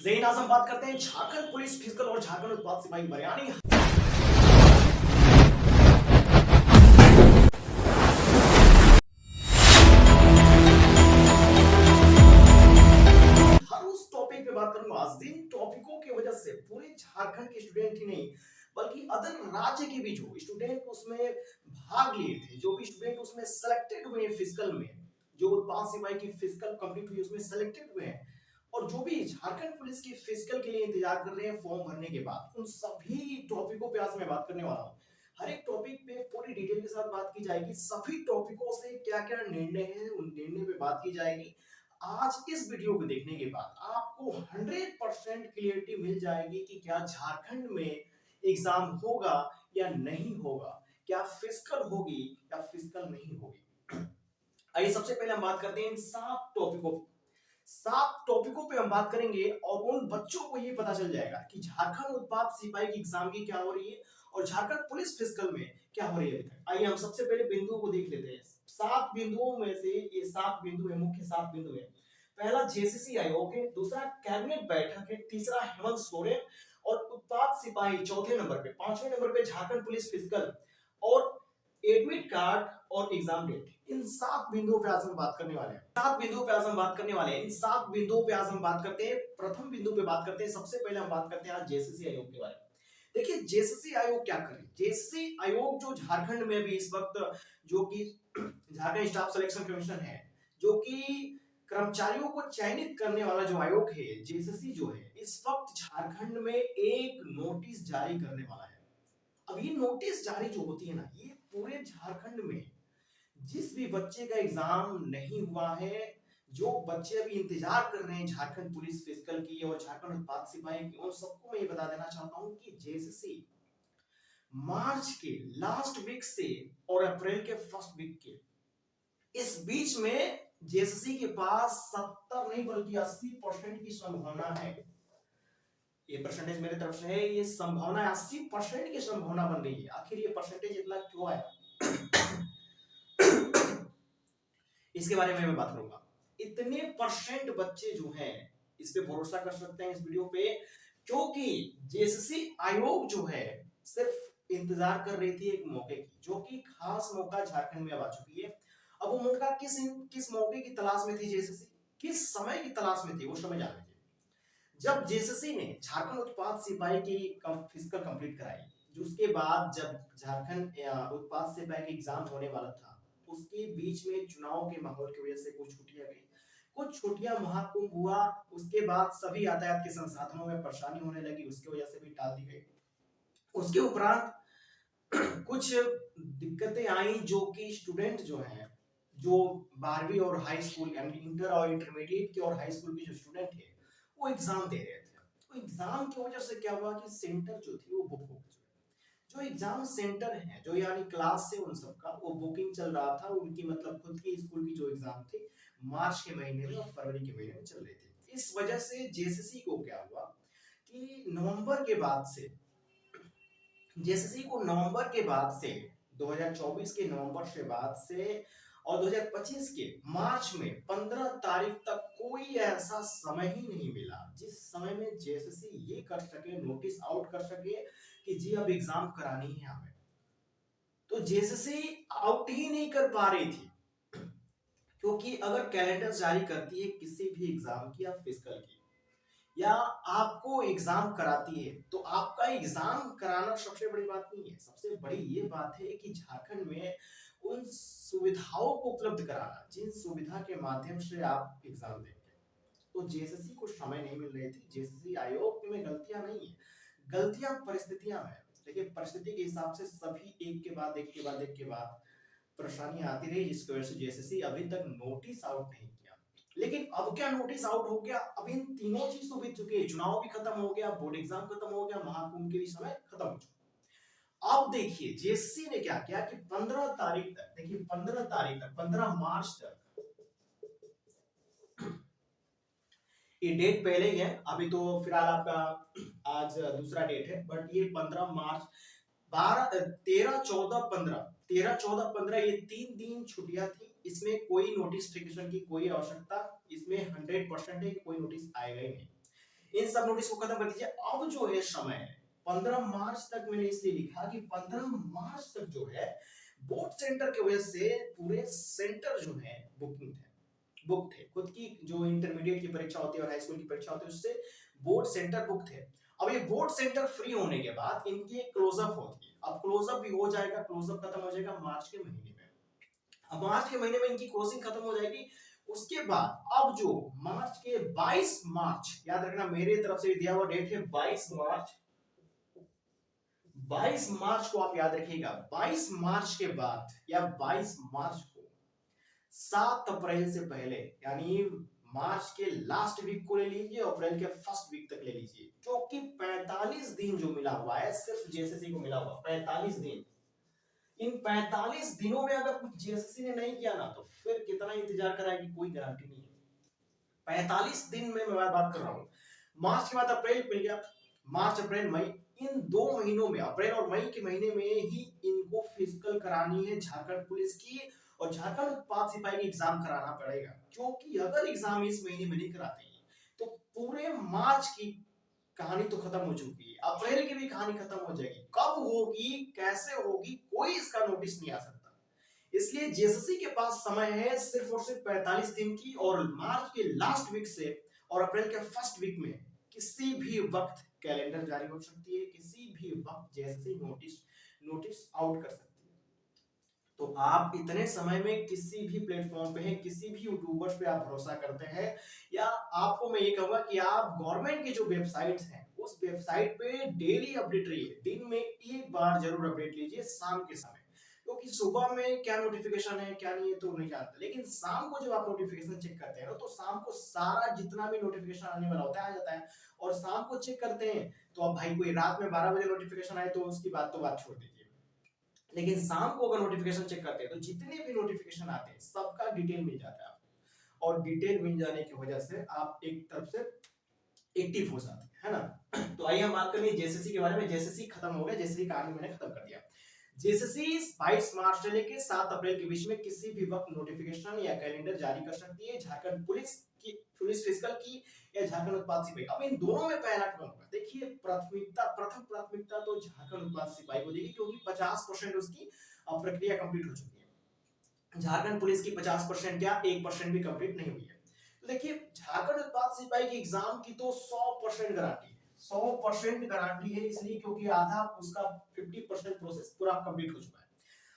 ज़हीन आज हम बात करते हैं झारखंड पुलिस फिजिकल और झारखंड उत्पाद सिपाही बरयानी हर उस टॉपिक पे बात करूंगा आज जिन टॉपिकों की वजह से पूरे झारखंड के स्टूडेंट ही नहीं बल्कि अदर राज्य के भी जो स्टूडेंट उसमें भाग लिए थे, जो भी स्टूडेंट उसमें सेलेक्टेड हुए फिजिकल में, जो उत्पाद सिपाही की फिजिकल कंप्लीट हुई उसमें सेलेक्टेड हुए हैं और जो भी झारखंड पुलिस की फिजिकल के लिए इंतजार कर रहे हैं फॉर्म भरने के बाद, उन सभी टॉपिकों पे आज मैं बात करने वाला हूँ। हर एक टॉपिक पे पूरी डिटेल के साथ बात की जाएगी, सभी टॉपिकों से क्या क्या निर्णय है उन निर्णय पे बात की जाएगी। आज इस वीडियो को देखने के बाद आपको 100% क्लियरिटी मिल जाएगी कि क्या झारखंड में एग्जाम होगा या नहीं होगा, क्या फिजिकल होगी या फिजिकल नहीं होगी। आइए सबसे पहले हम बात करते हैं इन 7 टॉपिकों पे हम बात करेंगे और उन बच्चों को ये पता चल जाएगा कि झारखंड उत्पाद सिपाही की एग्जाम की क्या हो रही है और झारखंड पुलिस फिजिकल में क्या हो रही है अभी तक। आइए हम सबसे पहले बिंदुओं को देख लेते हैं। 7 बिंदुओं में से ये 7 बिंदु है, मुख्य 7 बिंदु है। पहला जेसीसी आयोग है, दूसरा कैबिनेट बैठक है, तीसरा हेमंत सोरेन और उत्पाद सिपाही चौथे नंबर पे, पांचवें नंबर पे झारखंड पुलिस फिजिकल और एडमिट कार्ड और एग्जाम डेट। इन 7 बिंदुओं पे आज हम बात करने वाले हैं। 7 बिंदुओं पे आज हम बात करने वाले हैं। इन 7 बिंदुओं पे आज हम बात करते हैं। प्रथम बिंदु पे बात करते हैं। सबसे पहले हम बात करते हैं आज जेसीसी आयोग के बारे में। देखिए जेसीसी आयोग क्या करे। जेसीसी आयोग जो झारखंड में भी इस वक्त जो कि झारखंड स्टाफ सिलेक्शन कमीशन है, जो कि कर्मचारियों को चयनित करने वाला जो आयोग है, जेसीसी जो है, इस वक्त झारखंड में एक नोटिस जारी करने वाला है। अब ये नोटिस जारी जो होती है ना, ये पूरे झारखंड में जिस भी बच्चे का एग्जाम नहीं हुआ है, जो बच्चे अभी इंतजार कर रहे हैं झारखंड पुलिस फिजिकल की और झारखंड उत्पाद सिपाही की, उन सबको मैं ये बता देना चाहता हूं कि जेसीसी मार्च के लास्ट वीक से और अप्रैल के फर्स्ट वीक के इस बीच में जेसीसी के पास 70 नहीं बल्कि 80% की संभावना है। ये परसेंटेज मेरे तरफ से है, ये संभावना 80% की संभावना बन रही है। आखिर ये परसेंटेज इतना क्यों आया इसके बारे में मैं बात करूंगा। इतने परसेंट बच्चे जो हैं इस पे भरोसा कर सकते हैं इस वीडियो पे, क्योंकि जेएसएससी आयोग जो है सिर्फ इंतजार कर रही थी एक मौके की, जो कि खास मौका झारखंड में अब आ चुकी है। अब वो मौका किस मौके की तलाश में थी जेएसएससी, किस समय की तलाश में थी, वो समय जान लीजिए। जब जेएसएससी ने झारखंड उत्पाद सिपाही की फिजिकल कंप्लीट कराई, जो उसके बाद जब झारखंड उत्पाद सिपाही की एग्जाम होने वाला था, उसके बीच में चुनाव के माहौल की वजह से कुछ छुट्टियां गई, कुछ छुट्टियां महाकुंभ हुआ, उसके बाद सभी यातायात के संसाधनों में परेशानी होने लगी, उसकी वजह से भी टाल दी गई। उसके उपरांत कुछ दिक्कतें आई, जो कि स्टूडेंट जो है, जो 12वीं और हाई स्कूल यानी इंटर और इंटरमीडिएट के और हाई स्कूल के जो स्टूडेंट थे वो एग्जाम दे रहे थे। तो एग्जाम की वजह से क्या हुआ कि सेंटर जो थी वो बुक हो गई। जो एग्जाम सेंटर है, जो यानी क्लास से उन सबका वो बुकिंग चल रहा था, उनकी मतलब खुद की स्कूल की जो एग्जाम थी मार्च के महीने में और फरवरी के महीने में चल रही थी। इस वजह से जेसीसी को क्या हुआ कि नवंबर के बाद से, जेसीसी को नवंबर के बाद से 2024 के नवंबर के बाद से और 2025 के मार्च में 15 तारीख तक कोई ऐसा समय ही नहीं मिला जिस समय में जेसीसी ये कर सके, नोटिस आउट कर सके कि जी अब एग्जाम करानी है हमें। तो जेसीसी आउट ही नहीं कर पा रही थी, क्योंकि अगर कैलेंडर जारी करती है किसी भी एग्जाम की या फिजिकल की, या आपको एग्जाम कराती है, तो आपका एग्जाम कराना सबसे बड़ी बात नहीं है। सबसे बड़ी ये बात है कि झारखंड में उन सुविधाओं को उपलब्ध कराना जिन सुविधा के माध्यम से आप एग्जाम देंगे। तो जेएसएससी को समय नहीं मिल रही थी। जेएसएससी आयोग में गलतियां नहीं है, गलतियां परिस्थितियां में। देखिए परिस्थिति के हिसाब से सभी एक के बाद एक के बाद एक के बाद परेशानी आती रही, जिसकी वजह से जेएसएससी अभी तक नोटिस आउट नहीं किया। लेकिन अब क्या नोटिस आउट हो गया, अब इन तीनों चीज तो बीत चुके हैं, चुनाव भी खत्म हो गया, बोर्ड एग्जाम खत्म हो गया, महाकुंभ के भी समय खत्म हो चुका। अब देखिए जेएससी ने क्या किया कि 15 तारीख तक, देखिए 15 तारीख तक, 15 मार्च तक, ये डेट पहले ही है, अभी तो फिलहाल आपका आज दूसरा डेट है, बट ये 15 मार्च 12 13 14 15 13 14 15 ये 3 दिन छुट्टियां थी। इसमें कोई नोटिफिकेशन की कोई आवश्यकता इसमें 100% है कि कोई नोटिस आएगा ही नहीं। इन सब नोटिस को खत्म कर दीजिए। अब जो है समय 15 मार्च तक, मैंने इसलिए लिखा कि 15 मार्च तक जो है बोर्ड सेंटर की वजह से पूरे सेंटर जो है बुकिंग थे, बुक थे। खुद की जो इंटरमीडिएट की परीक्षा होती है और हाई स्कूल की परीक्षा होती है उससे बोर्ड सेंटर बुक थे। अब ये बोर्ड सेंटर फ्री होने के बाद इनकी क्लोजअप होती है। अब क्लोजअप भी हो जाएगा, क्लोजअप खत्म हो जाएगा मार्च के महीने में। अब मार्च के महीने में इनकी क्लोजिंग खत्म हो जाएगी। उसके बाद अब जो मार्च के 22 मार्च, याद रखना मेरे तरफ से दिया हुआ डेट है 22 मार्च, 22 मार्च को आप याद रखिएगा। 22 मार्च के बाद या 22 मार्च को 7 अप्रैल से पहले, यानी मार्च के लास्ट वीक को ले लीजिए, अप्रैल के फर्स्ट वीक तक ले लीजिए, जो कि 45 दिन जो मिला हुआ है सिर्फ जेएसएससी को मिला हुआ 45 दिन। इन 45 दिनों में अगर कुछ जेएसएससी ने नहीं किया ना तो फिर कितना इंतजार कराएगी, कोई गारंटी नहीं है। 45 दिन में मैं बात कर रहा हूं। मार्च के बाद अप्रैल मिल गया, मार्च अप्रैल मई, इन 2 महीनों में, अप्रैल और मई के महीने में ही इनको फिजिकल करानी है झारखंड पुलिस की, और झारखंड उत्पाद सिपाही की एग्जाम कराना पड़ेगा। क्योंकि अगर एग्जाम इस महीने में नहीं कराते हैं तो पूरे मार्च की कहानी तो खत्म हो चुकी है, अप्रैल की भी कहानी खत्म हो जाएगी। कब होगी, कैसे होगी, कोई इसका नोटिस नहीं आ सकता। इसलिए जेएसएससी के पास समय है सिर्फ और सिर्फ 45 दिन की, और मार्च के लास्ट वीक से और अप्रैल के फर्स्ट वीक में किसी भी वक्त कैलेंडर जारी हो सकती है, किसी भी वक्त जेएसएससी नोटिस आउट कर सकती है। तो आप इतने समय में किसी भी प्लेटफॉर्म पे हैं, किसी भी यूट्यूबर्स पे आप भरोसा करते हैं, या आपको मैं ये कहूंगा कि आप गवर्नमेंट की जो वेबसाइट्स हैं उस वेबसाइट पे डेली अपडेट रहिए, दिन में एक बार जरूर अपडेट लीजिए शाम के समय। क्योंकि सुबह में क्या नोटिफिकेशन है क्या नहीं है तो नहीं जानते, लेकिन शाम को जब आप नोटिफिकेशन चेक करते हैं तो शाम को सारा जितना भी नोटिफिकेशन आने वाला होता है आ जाता है। और शाम को चेक करते हैं तो अब भाई कोई रात में 12 बजे नोटिफिकेशन आए तो उसकी बात छोड़ दीजिए, लेकिन शाम को अगर नोटिफिकेशन चेक करते हैं तो जितने भी नोटिफिकेशन आते हैं सबका डिटेल मिल जाता है आपको, और डिटेल मिल जाने की वजह से आप एक तरफ से एक्टिव हो जाते हैं, है ना। तो आइए हम बात करें जेएसएससी के बारे में। जेएसएससी खत्म हो गया, जेएसएससी कहानी मैंने खत्म कर दिया। जेएसएससी 22 मार्च से लेकर 7 अप्रैल के बीच में किसी भी वक्त नोटिफिकेशन या कैलेंडर जारी कर सकती है झारखंड पुलिस की, पुलिस फिजिकल की, या झारखंड उत्पाद सिपाही। अब इन दोनों में पहला कौन होगा? देखिए प्रथम प्राथमिकता तो झारखंड उत्पाद सिपाही को देगी, क्योंकि 50% उसकी प्रक्रिया कंप्लीट हो चुकी है। झारखंड पुलिस की 50% क्या 1% भी कंप्लीट नहीं हुई है। तो देखिए झारखंड उत्पाद सिपाही की एग्जाम की तो 100% गारंटी है, 100% गारंटी है, इसलिए क्योंकि आधा उसका 50% प्रोसेस पूरा कंप्लीट हो चुका है।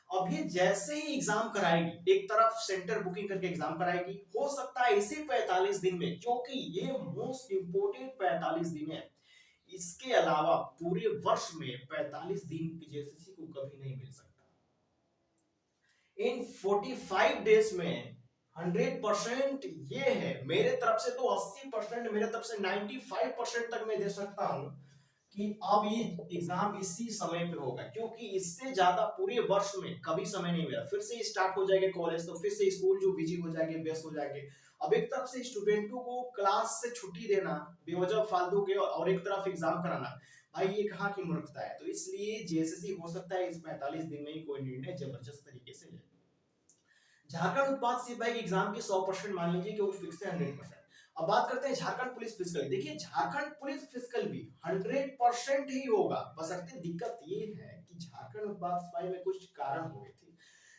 अभी जैसे ही एग्जाम कराएगी, एक तरफ सेंटर बुकिंग करके एग्जाम कराएगी, हो सकता है इसी 45 दिन में, क्योंकि ये मोस्ट इंपोर्टेंट 45 दिन है, इसके अलावा पूरे वर्ष में 45 दिन जेएसएससी को कभी नहीं मिल सकता। इन 45 डेज में 100% ये है, मेरे तरफ से तो 80%, मेरे तरफ से 95% तक मैं दे सकता हूं कि अब ये एग्जाम इसी समय पे होगा, क्योंकि इससे ज्यादा पूरे वर्ष में कभी समय नहीं मिला। फिर से स्टार्ट हो जाएंगे कॉलेज, तो फिर से स्कूल जो बिजी हो जाएंगे, व्यस्त हो जाएंगे। अब एक तरफ से स्टूडेंटों को क्लास से छुट्टी देना बेवजह फालतू के, और एक तरफ एग्जाम कराना, भाई ये कहाँ की मूर्खता है। तो इसलिए जेएसएससी हो सकता है इस 45 दिन में ही कोई निर्णय जबरदस्त तरीके से ले। झारखंड उत्पाद सिपाही की एग्जाम की 100% मान लीजिए कि वो फिक्स है 100%। अब बात करते हैं झारखंड पुलिस फिजिकल। देखिए झारखंड पुलिस फिजिकल भी 100% ही होगा, बशर्ते दिक्कत ये है कि झारखंड उत्पाद सिपाही में कुछ कारण हो गए थे,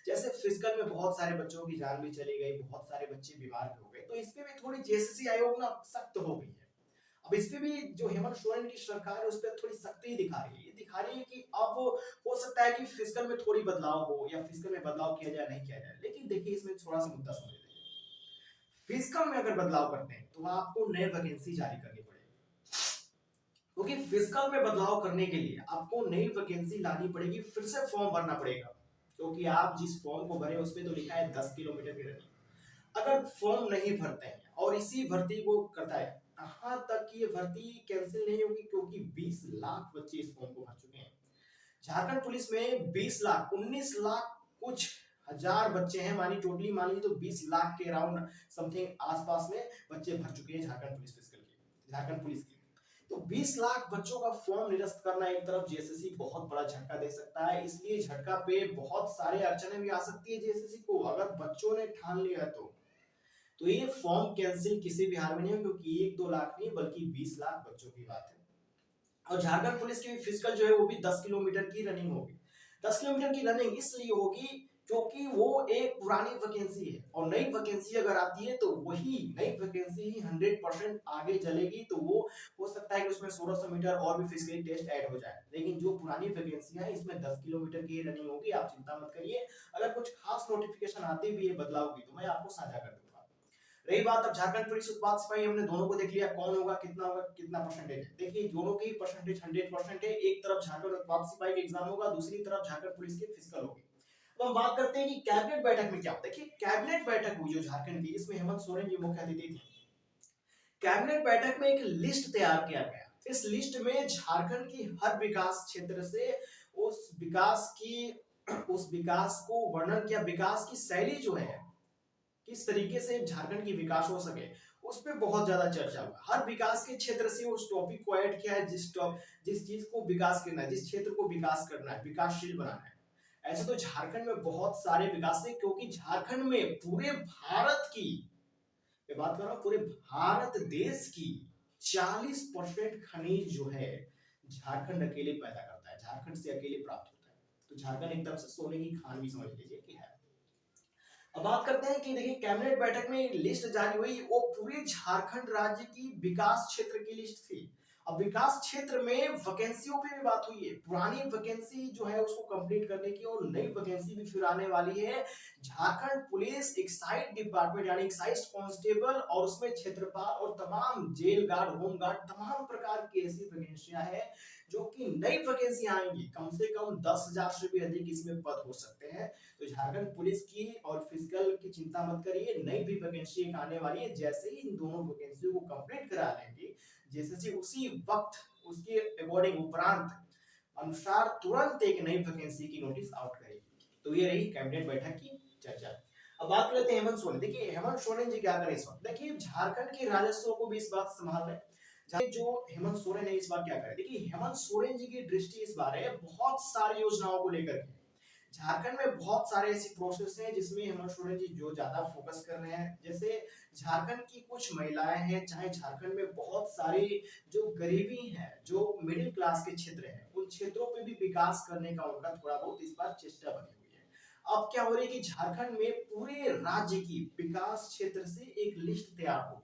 जैसे फिजिकल में बहुत सारे बच्चों की जान भी चली गई, बहुत सारे बच्चे बीमार भी हो गए, तो इसपे भी थोड़ी जेएसएससी आयोग ना सख्त हो गई है। अब इस पे भी जो हेमंत सोरेन की सरकार है उस पर थोड़ी सख्ती दिखा रही है, ये दिखा रही है कि अब हो सकता है कि फिजिकल में थोड़ी बदलाव हो, या फिजिकल में बदलाव किया जाए नहीं किया जाए। लेकिन देखिए इसमें थोड़ा सा मुद्दा समझ लीजिए, फिजिकल में अगर बदलाव करते हैं तो आपको नई वैकेंसी जारी करनी पड़ेगी, क्योंकि फिजिकल में बदलाव करने के लिए आपको नई वैकेंसी लानी पड़ेगी, फिर से फॉर्म भरना पड़ेगा, क्योंकि आप जिस फॉर्म को भरे उसमें तो लिखा है 10 किलोमीटर की रनिंग। अगर फॉर्म नहीं भरते हैं और इसी भर्ती को करता है, कहां तक ये भर्ती कैंसिल नहीं होगी, क्योंकि 20 लाख बच्चे इस फॉर्म को भर चुके हैं। झारखंड पुलिस में 20 लाख 19 लाख कुछ हजार बच्चे हैं, मानी टोटली मान लीजिए तो 20 लाख के अराउंड समथिंग आसपास में बच्चे भर चुके हैं झारखंड पुलिस फिजिकल की, झारखंड पुलिस की। तो 20 लाख बच्चों का फॉर्म निरस्त करना एक तरफ जेएसएससी बहुत बड़ा झटका दे सकता है, इसलिए झटका पे बहुत सारे अड़चने भी आ सकती है जेएसएससी को, अगर बच्चों ने ठान लिया तो। तो ये फॉर्म कैंसिल किसी भी हाल में नहीं हो, क्योंकि 1-2 लाख नहीं बल्कि 20 लाख बच्चों की बात है। और झारखंड पुलिस की फिजिकल जो है वो भी 10 किलोमीटर की रनिंग होगी। 10 किलोमीटर की रनिंग इसलिए होगी क्योंकि वो एक पुरानी वैकेंसी है, और नई वैकेंसी अगर आती है तो वही नई वैकेंसी ही 100% आगे चलेगी। तो वो हो सकता है कि उसमें 1600 मीटर और भी फिजिकली टेस्ट ऐड हो जाए, लेकिन जो पुरानी वैकेंसी है इसमें 10 किलोमीटर की रनिंग होगी। आप चिंता मत करिए, अगर कुछ खास नोटिफिकेशन आते भी है बदलाव की तो मैं आपको साझा कर दूंगा। रही बात अब झारखंड पुलिस उत्पाद सिपाही, हमने दोनों को देख लिया, कौन होगा, कितना परसेंटेज है। देखिए दोनों की परसेंटेज 100% है। एक तरफ झारखंड उत्पाद सिपाही का एग्जाम होगा, दूसरी तरफ झारखंड पुलिस की फिजिकल होगी। अब हम बात करते हैं कि कैबिनेट बैठक में क्या होता है। देखिए कैबिनेट बैठक हुई जो झारखंड की, इसमें हेमंत सोरेन जी मुख्य अतिथि थे। कैबिनेट बैठक में एक लिस्ट तैयार किया गया। इस लिस्ट में झारखंड की हर विकास क्षेत्र से उस विकास को वर्णन किया, विकास की शैली जो है, किस तरीके से झारखंड की विकास हो सके, उस पर बहुत ज्यादा चर्चा हुआ। हर विकास के क्षेत्र से उस टॉपिक को ऐड किया है, जिस चीज को विकास करना है, जिस क्षेत्र को विकास करना है, विकासशील बनाना है। ऐसे तो झारखंड में बहुत सारे विकास है, क्योंकि झारखंड में पूरे भारत की, मैं बात कर रहा हूं पूरे भारत देश की 40% खनिज जो है झारखंड अकेले पैदा करता है, झारखंड से अकेले प्राप्त होता है। तो झारखंड एक तरफ से सोने की खान भी समझ लीजिए कि है। अब बात करते हैं कि देखिए कैबिनेट बैठक में लिस्ट जारी हुई, वो पूरे झारखंड राज्य की विकास क्षेत्र की लिस्ट थी। अब विकास क्षेत्र में वैकेंसियों पे भी बात हुई है, पुरानी वैकेंसी जो है उसको कंप्लीट करने की, और नई वैकेंसी भी फिर आने वाली है। झारखंड पुलिस एक्साइज डिपार्टमेंट यानी एक्साइज कांस्टेबल, और उसमें क्षेत्रपाल और तमाम जेल गार्ड, होम गार्ड, तमाम प्रकार की ऐसी वैकेंसियां हैं जो कि नई वैकेंसी आएंगी। कम से कम 10,000 से भी अधिक इसमें पद हो सकते हैं। तो झारखंड पुलिस की और फिजिकल की चिंता मत करिए, नई भी वैकेंसी एक आने वाली है। जैसे ही इन दोनों वैकेंसी को कंप्लीट करा लेंगे, जैसे उसी वक्त उसके अकॉर्डिंग उपरांत अनुसार तुरंत एक नई वैकेंसी की नोटिस आउट करेगी। तो ये रही कैबिनेट बैठक की चर्चा। अब बात कर लेते हैं हेमंत सोरेन। देखिए हेमंत सोरेन जी क्या करें इस वक्त। देखिए झारखंड के राजस्व को भी इस बात संभाल रहे हैं। जो हेमंत सोरेन है इस बार क्या करें। देखिए हेमंत सोरेन जी की दृष्टि इस बार है बहुत सारी योजनाओं को लेकर के। झारखंड में बहुत सारे ऐसी प्रोसेस हैं जिसमें हेमंत सोरेन जी जो ज्यादा फोकस कर रहे हैं। जैसे झारखंड की कुछ महिलाएं हैं, चाहे झारखंड में बहुत सारी जो गरीबी है, जो मिडिल क्लास के क्षेत्र हैं, उन क्षेत्रों पे भी विकास करने का उनका थोड़ा बहुत इस बार चेष्टा बनी हुई है। अब क्या हो रही है कि झारखंड में पूरे राज्य की विकास क्षेत्र से एक लिस्ट तैयार होगी।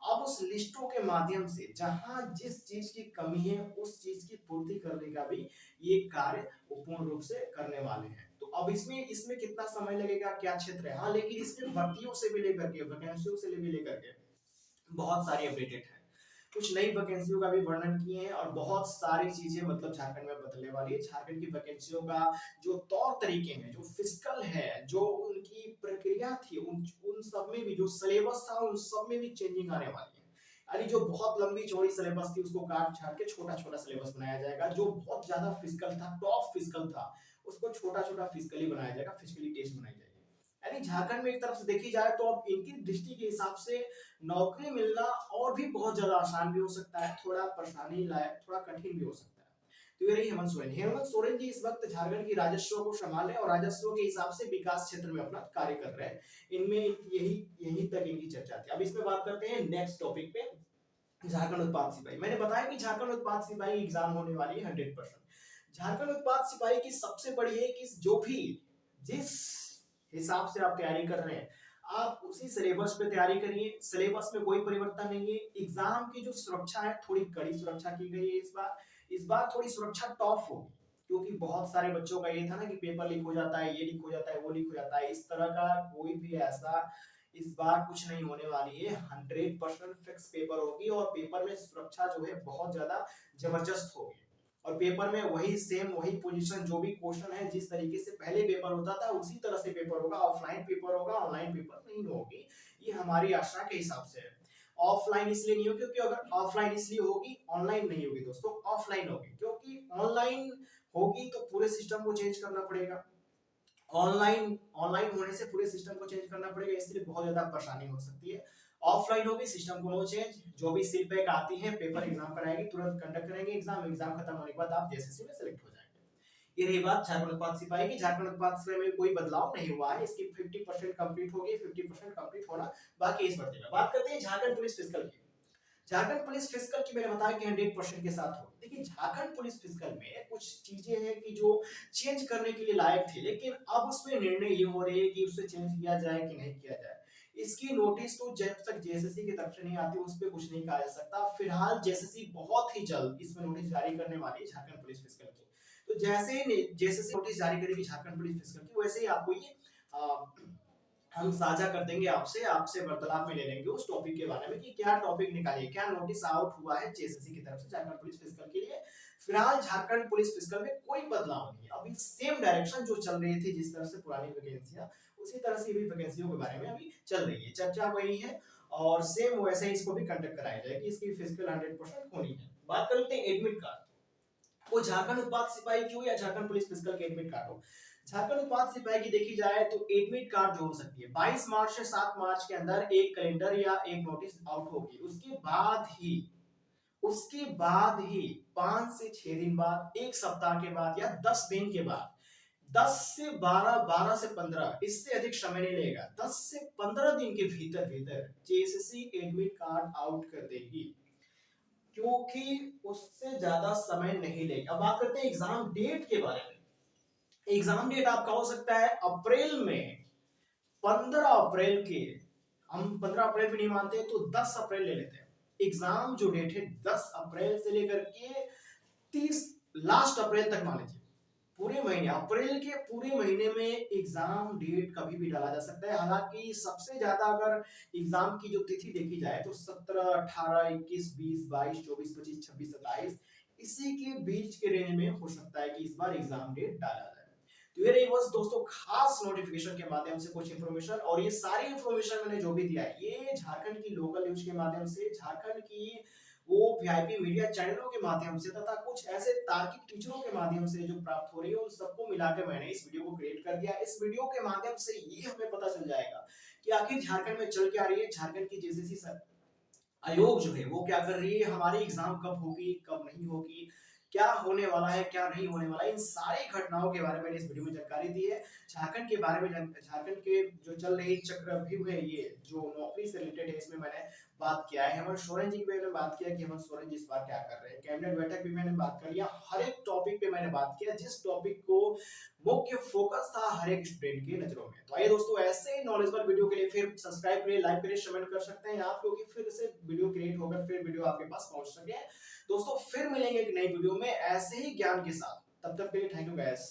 अब उस लिस्टों के माध्यम से जहां जिस चीज की कमी है उस चीज की पूर्ति करने का भी ये कार्य पूर्ण रूप से करने वाले हैं। तो अब इसमें इसमें कितना समय लगेगा, क्या क्षेत्र है, हाँ, लेकिन इसमें भर्तियों से भी लेकर के वैकेंसियों से भी लेकर के बहुत सारी अपडेटेड है। कुछ नई वैकेंसियों का भी वर्णन किए हैं, और बहुत सारी चीजें मतलब झारखंड में बदलने वाली है। झारखंड की वैकेंसियों का जो तौर तरीके हैं, जो फिजिकल है, जो उनकी प्रक्रिया थी, उन सब में भी जो सिलेबस था उन सब में भी चेंजिंग आने वाली है। यानी जो बहुत लंबी चौड़ी सिलेबस थी उसको काट छाट के छोटा छोटा सिलेबस बनाया जाएगा। जो बहुत ज्यादा फिजिकल था, टॉप फिजिकल था, उसको छोटा छोटा फिजिकली बनाया जाएगा, फिजिकली टेस्ट बनाई जाएगी। यानी झारखंड में एक तरफ से देखी जाए तो अब इनकी दृष्टि के हिसाब से नौकरी मिलना और भी बहुत ज्यादा आसान भी हो सकता है, थोड़ा परेशानी लायक, थोड़ा कठिन भी हो सकता है। तो ये रही हेमंत सोरेन। हेमंत सोरेन जी इस वक्त झारखंड की राजस्व को संभाले और राजस्व के हिसाब से विकास क्षेत्र में अपना कार्य कर रहे हैं। इनमें यही यही तक इनकी चर्चा थी। अब इसमें बात करते हैं नेक्स्ट टॉपिक पे, झारखंड उत्पाद सिपाही। मैंने बताया कि झारखंड उत्पाद सिपाही एग्जाम होने वाली है 100%। झारखंड उत्पाद सिपाही की सबसे बड़ी है कि जो भी जिस हिसाब से आप तैयारी कर रहे हैं आप उसी सिलेबस पे तैयारी करिए। सिलेबस में कोई परिवर्तन नहीं है। एग्जाम की जो सुरक्षा है थोड़ी कड़ी सुरक्षा की गई है इस बार थोड़ी सुरक्षा टॉप होगी, क्योंकि बहुत सारे बच्चों का ये था ना कि पेपर लीक हो जाता है, ये लीक हो जाता है, वो लीक हो जाता है। इस तरह का कोई भी ऐसा इस बार कुछ नहीं होने वाली है। 100% फिक्स पेपर होगी, और पेपर में सुरक्षा जो है बहुत ज्यादा जबरदस्त होगी। और पेपर में वही सेम वही पोजीशन, जो भी क्वेश्चन है जिस तरीके से पहले पेपर होता था उसी तरह से पेपर होगा। ऑफलाइन पेपर होगा, ऑनलाइन पेपर नहीं होगी, ये हमारी आशा के हिसाब से है। ऑफलाइन इसलिए नहीं होगी क्योंकि अगर ऑफलाइन इसलिए होगी, ऑनलाइन नहीं होगी दोस्तों, ऑफलाइन होगी। क्योंकि ऑनलाइन होगी तो पूरे सिस्टम को चेंज करना पड़ेगा। ऑनलाइन ऑनलाइन होने से पूरे सिस्टम को चेंज करना पड़ेगा, इसलिए बहुत ज्यादा परेशानी हो सकती है। ऑफलाइन होगी, सिस्टम को नो चेंज, जो भी सीट बैक आती है पेपर एग्जाम कराएगी, तुरंत कंडक्ट करेंगे एग्जाम, एग्जाम खत्म होने के बाद आप जेएसएससी में सेलेक्ट हो जाएंगे। ये रही बात झारखंड उत्पाद सिपाही की। झारखंड उत्पाद सिपाही में कोई बदलाव नहीं हुआ है, इसकी 50% कंप्लीट हो गई, 50% कंप्लीट होना बाकी इस भर्ती में। बात करते हैं झारखंड पुलिस फिजिकल की। झारखंड पुलिस फिजिकल की मैंने बताया कि 100% के साथ होगी। देखिए झारखंड पुलिस फिजिकल में कुछ चीजें हैं कि जो चेंज करने के लिए लायक थी, लेकिन अब उसमें निर्णय ये हो रही है कि उसे चेंज किया जाए कि नहीं किया जाए। इसकी नोटिस तो जब तक जेएसएससी की तरफ से नहीं आती उस पर कुछ नहीं कहा जा सकता। फिलहाल जेएसएससी बहुत ही जल्द इसमें नोटिस जारी करने वाली है झारखंड पुलिस फिजिकल की। तो जैसे ही जेएसएससी नोटिस जारी करेगी झारखंड पुलिस फिजिकल की, वैसे ही आपको ये हम साझा कर देंगे आपसे, आपसे वार्तालाप में ले लेंगे उस टॉपिक के बारे में कि क्या टॉपिक निकालिए, क्या नोटिस आउट हुआ है जेएसएससी की तरफ से झारखंड पुलिस फिजिकल के लिए। फिलहाल झारखंड पुलिस फिजिकल में कोई बदलाव नहीं है, अभी सेम डायरेक्शन जो चल रही थी जिस तरह से पुरानी वैकेंसियां, उसी तरह से भी वैकेंसियों के बारे में अभी चल रही है, चर्चा वही है और सेम वैसे ही इसको भी कंडक्ट कराया जाएगी, इसकी फिजिकल 100% होनी है। बात करते हैं एडमिट कार्ड, वो झारखंड उत्पाद सिपाही की हो या झारखंड पुलिस फिजिकल के एडमिट कार्ड हो। झारखंड उत्पाद सिपाही की देखी जाए तो एडमिट कार्ड जो हो सकती है 22 मार्च से 7 मार्च के अंदर एक कैलेंडर या एक नोटिस आउट होगी, उसके बाद ही 5 से 6 दिन बाद, एक सप्ताह के बाद या 10 दिन के बाद, 10 से 12, 12 से 15, इससे अधिक समय नहीं लेगा, 10 से 15 दिन के भीतर भीतर जेएसएससी एडमिट कार्ड आउट कर देगी, क्योंकि उससे ज्यादा समय नहीं लेगा। अब बात करते हैं एग्जाम डेट के बारे में। एग्जाम डेट आपका हो सकता है अप्रैल में, 15 अप्रैल के, हम 15 अप्रैल भी नहीं मानते तो 10 अप्रैल ले लेते हैं। एग्जाम जो डेट है 10 अप्रैल से लेकर के 30 लास्ट अप्रैल तक मान लीजिए, पूरे महीने, अप्रैल के पूरे महीने में एग्जाम डेट कभी भी डाला जा सकता है। हालांकि सबसे ज्यादा अगर एग्जाम की जो तिथि देखी जाए तो 17, 18, 21, 20, 22, 24, 25, 26, 27 इसी के बीच के रेंज में हो सकता है कि इस बार एग्जाम डेट डाला जाए। तो ये रही बस दोस्तों खास नोटिफिकेशन के माध्यम से कुछ इंफॉर्मेशन, और ये सारी इंफॉर्मेशन मैंने जो भी दिया है ये झारखंड की लोकल न्यूज के माध्यम से, झारखंड की वो वीआईपी मीडिया चैनलों के माध्यम से तथा कुछ ऐसे तार्किक टीचरों के माध्यम से जो प्राप्त हो रही है, उन सबको मिलाकर मैंने इस वीडियो को क्रिएट कर दिया। इस वीडियो के माध्यम से ये हमें पता चल जाएगा कि आखिर झारखंड में चल क्या रही है, झारखंड की जेसीसी आयोग जो है वो क्या कर रही है, हमारी एग्जाम कब होगी कब नहीं होगी, क्या होने वाला है क्या नहीं होने वाला है, इन सारी घटनाओं के बारे में इस वीडियो में जानकारी दी है। झारखंड के बारे में, झारखंड के जो चल रही चक्रव्यूह है, ये जो नौकरी से रिलेटेड है, इसमें मैंने बात किया है। हेमंत सोरेन जी की मैंने बात किया कि हेमंत सोरेन जी इस बार क्या कर रहे हैं, कैबिनेट बैठक भी मैंने बात कर लिया, हर एक टॉपिक पे मैंने बात किया जिस टॉपिक को मुख्य फोकस था हर एक स्टूडेंट की नजरों में। तो आइए दोस्तों ऐसे ही नॉलेजेबल वीडियो के लिए फिर सब्सक्राइब करिए, लाइक करिए, कमेंट कर सकते हैं आप, क्योंकि फिर से वीडियो क्रिएट होकर फिर वीडियो आपके पास पहुंच सके। दोस्तों फिर मिलेंगे एक नई वीडियो में ऐसे ही ज्ञान के साथ, तब तक के लिए थैंक यू गाइस।